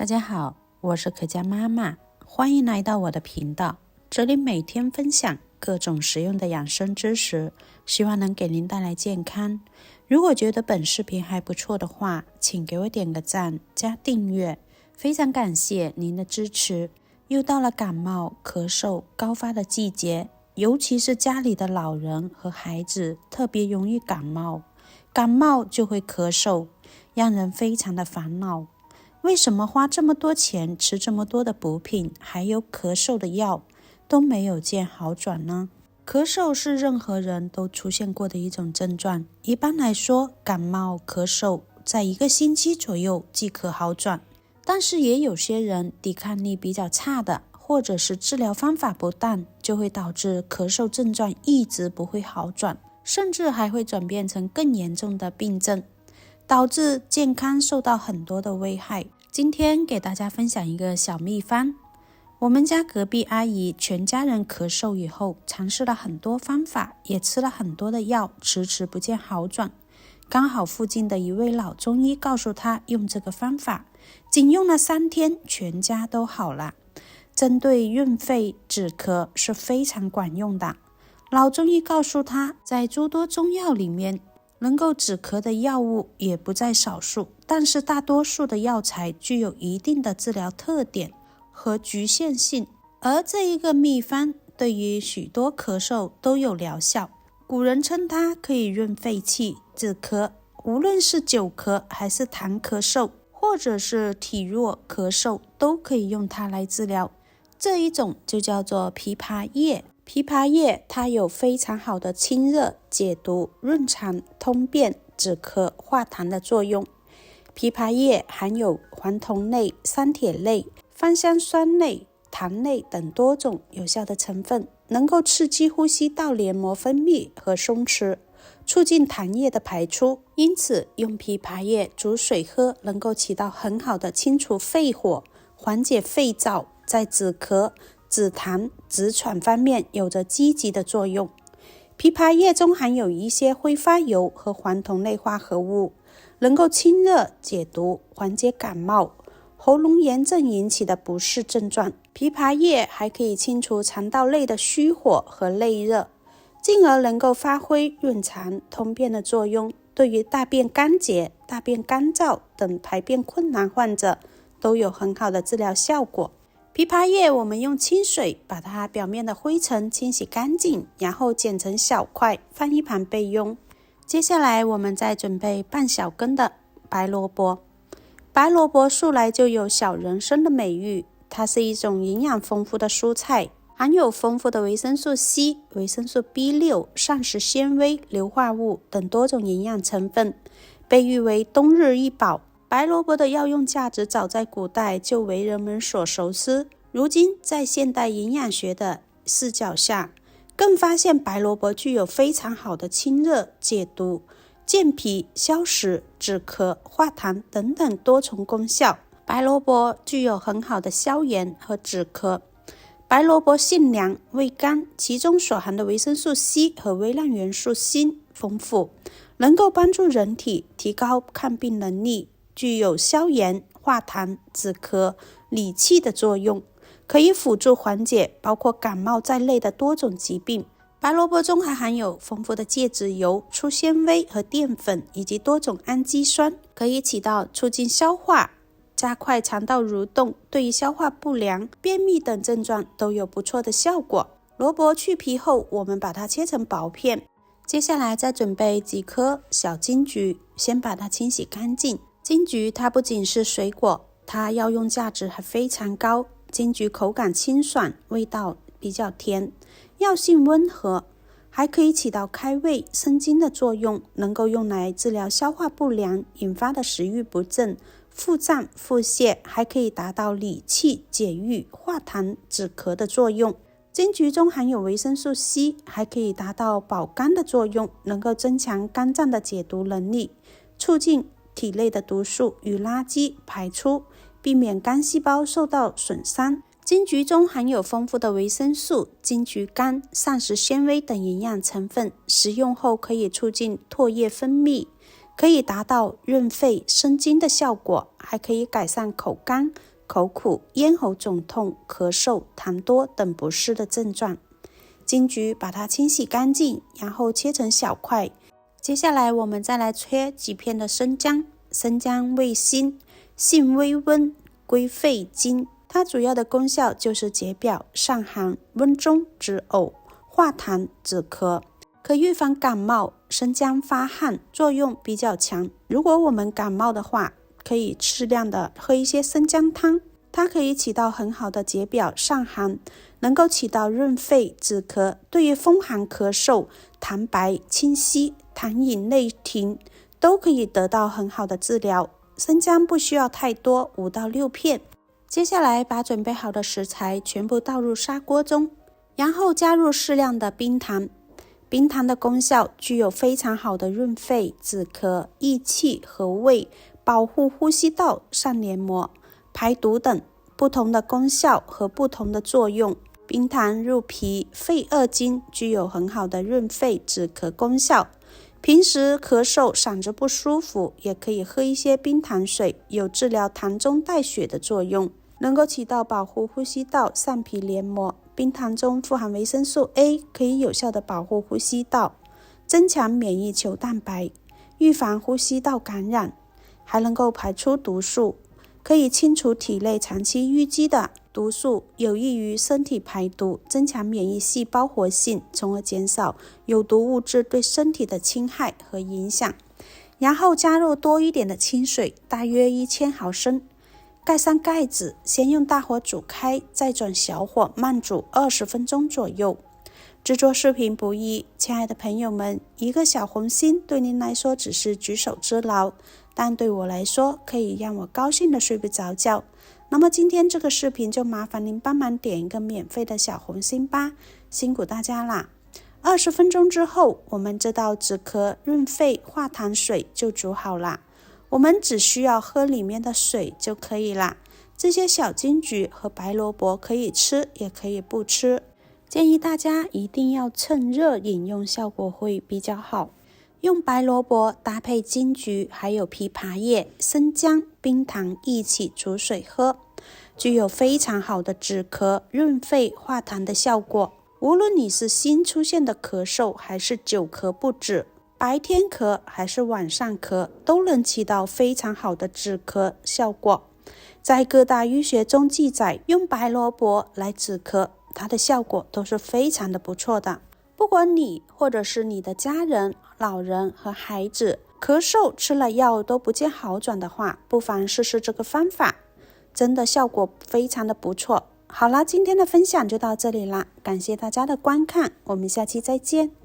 大家好，我是可嘉妈妈，欢迎来到我的频道。这里每天分享各种实用的养生知识，希望能给您带来健康。如果觉得本视频还不错的话，请给我点个赞加订阅，非常感谢您的支持。又到了感冒、咳嗽高发的季节，尤其是家里的老人和孩子特别容易感冒，感冒就会咳嗽，让人非常的烦恼。为什么花这么多钱吃这么多的补品，还有咳嗽的药，都没有见好转呢？咳嗽是任何人都出现过的一种症状，一般来说，感冒、咳嗽在1个星期左右即可好转。但是也有些人抵抗力比较差的，或者是治疗方法不当，就会导致咳嗽症状一直不会好转，甚至还会转变成更严重的病症，导致健康受到很多的危害。今天给大家分享一个小秘方。我们家隔壁阿姨全家人咳嗽以后，尝试了很多方法，也吃了很多的药，迟迟不见好转。刚好附近的一位老中医告诉她用这个方法，仅用了3天，全家都好了。针对润肺止咳是非常管用的。老中医告诉她，在诸多中药里面，能够止咳的药物也不在少数，但是大多数的药材具有一定的治疗特点和局限性，而这一个秘方对于许多咳嗽都有疗效。古人称它可以润肺气、止咳，无论是久咳还是痰咳嗽，或者是体弱咳嗽，都可以用它来治疗。这一种就叫做枇杷叶。枇杷叶它有非常好的清热、解毒、润肠、通便、止咳、化痰的作用。枇杷叶含有黄酮类、三铁类、芳香酸类、糖类等多种有效的成分，能够刺激呼吸道黏膜分泌和松弛，促进痰液的排出。因此用枇杷叶煮水喝，能够起到很好的清除肺火、缓解肺燥，在止咳、止痰、止喘方面有着积极的作用。枇杷叶中含有一些挥发油和黄酮类化合物，能够清热解毒，缓解感冒、喉咙炎症引起的不适症状。枇杷叶还可以清除肠道内的虚火和内热，进而能够发挥润肠通便的作用，对于大便干结、大便干燥等排便困难患者都有很好的治疗效果。枇杷叶我们用清水把它表面的灰尘清洗干净，然后剪成小块放一旁备用。接下来我们再准备半小根的白萝卜。白萝卜素来就有小人参的美誉，它是一种营养丰富的蔬菜，含有丰富的维生素 C、维生素 B6、膳食纤维、硫化物等多种营养成分，被誉为冬日一宝。白萝卜的药用价值早在古代就为人们所熟知，如今在现代营养学的视角下，更发现白萝卜具有非常好的清热、解毒、健脾、消食、止咳、化痰等等多重功效。白萝卜具有很好的消炎和止咳。白萝卜性凉、味甘，其中所含的维生素 C 和微量元素锌丰富，能够帮助人体提高抗病能力，具有消炎、化痰、止咳、理气的作用，可以辅助缓解包括感冒在内的多种疾病。白萝卜中还含有丰富的芥子油、粗纤维和淀粉，以及多种氨基酸，可以起到促进消化、加快肠道蠕动，对于消化不良、便秘等症状都有不错的效果。萝卜去皮后，我们把它切成薄片。接下来再准备几颗小金桔，先把它清洗干净。金桔它不仅是水果，它药用价值还非常高。金桔口感清爽，味道比较甜，药性温和，还可以起到开胃生津的作用，能够用来治疗消化不良引发的食欲不振、腹胀、腹泻，还可以达到理气、解郁、化痰、止咳的作用。金桔中含有维生素 C， 还可以达到保肝的作用，能够增强肝脏的解毒能力，促进体内的毒素与垃圾排出，避免肝细胞受到损伤。金桔中含有丰富的维生素、金桔苷、膳食纤维等营养成分，食用后可以促进唾液分泌，可以达到润肺生津的效果，还可以改善口干、口苦、咽喉肿痛、咳嗽、痰多等不适的症状。金桔把它清洗干净，然后切成小块。接下来我们再来切几片的生姜。生姜味辛，性微温，归肺经。它主要的功效就是解表、散寒、温中、止呕、化痰、止咳，可预防感冒。生姜发汗，作用比较强。如果我们感冒的话，可以适量的喝一些生姜汤，它可以起到很好的解表、散寒，能够起到润肺、止咳。对于风寒咳嗽、痰白、清稀、痰饮内停，都可以得到很好的治疗。生姜不需要太多，5到6片。接下来把准备好的食材全部倒入砂锅中，然后加入适量的冰糖。冰糖的功效具有非常好的润肺、止咳、益气和胃、保护呼吸道、上黏膜、排毒等不同的功效和不同的作用。冰糖入脾、肺2经，具有很好的润肺、止咳功效。平时咳嗽、嗓子不舒服，也可以喝一些冰糖水，有治疗痰中带血的作用，能够起到保护呼吸道、上皮黏膜。冰糖中富含维生素 A， 可以有效的保护呼吸道，增强免疫球蛋白，预防呼吸道感染，还能够排出毒素，可以清除体内长期淤积的毒素，有益于身体排毒，增强免疫细胞活性，从而减少有毒物质对身体的侵害和影响。然后加入多一点的清水，大约1000毫升，盖上盖子，先用大火煮开，再转小火慢煮20分钟左右。制作视频不易，亲爱的朋友们，一个小红心对您来说只是举手之劳，但对我来说可以让我高兴的睡不着觉。那么今天这个视频就麻烦您帮忙点一个免费的小红心吧，辛苦大家啦。20分钟之后，我们这道止咳润肺化痰水就煮好啦。我们只需要喝里面的水就可以啦。这些小金桔和白萝卜可以吃，也可以不吃。建议大家一定要趁热饮用，效果会比较好。用白萝卜搭配金桔还有枇杷叶、生姜、冰糖一起煮水喝，具有非常好的止咳、润肺、化痰的效果。无论你是新出现的咳嗽，还是久咳不止，白天咳还是晚上咳，都能起到非常好的止咳效果。在各大医学中记载，用白萝卜来止咳，它的效果都是非常的不错的。不管你或者是你的家人、老人和孩子咳嗽吃了药都不见好转的话，不妨试试这个方法，真的效果非常的不错。好了，今天的分享就到这里啦，感谢大家的观看，我们下期再见。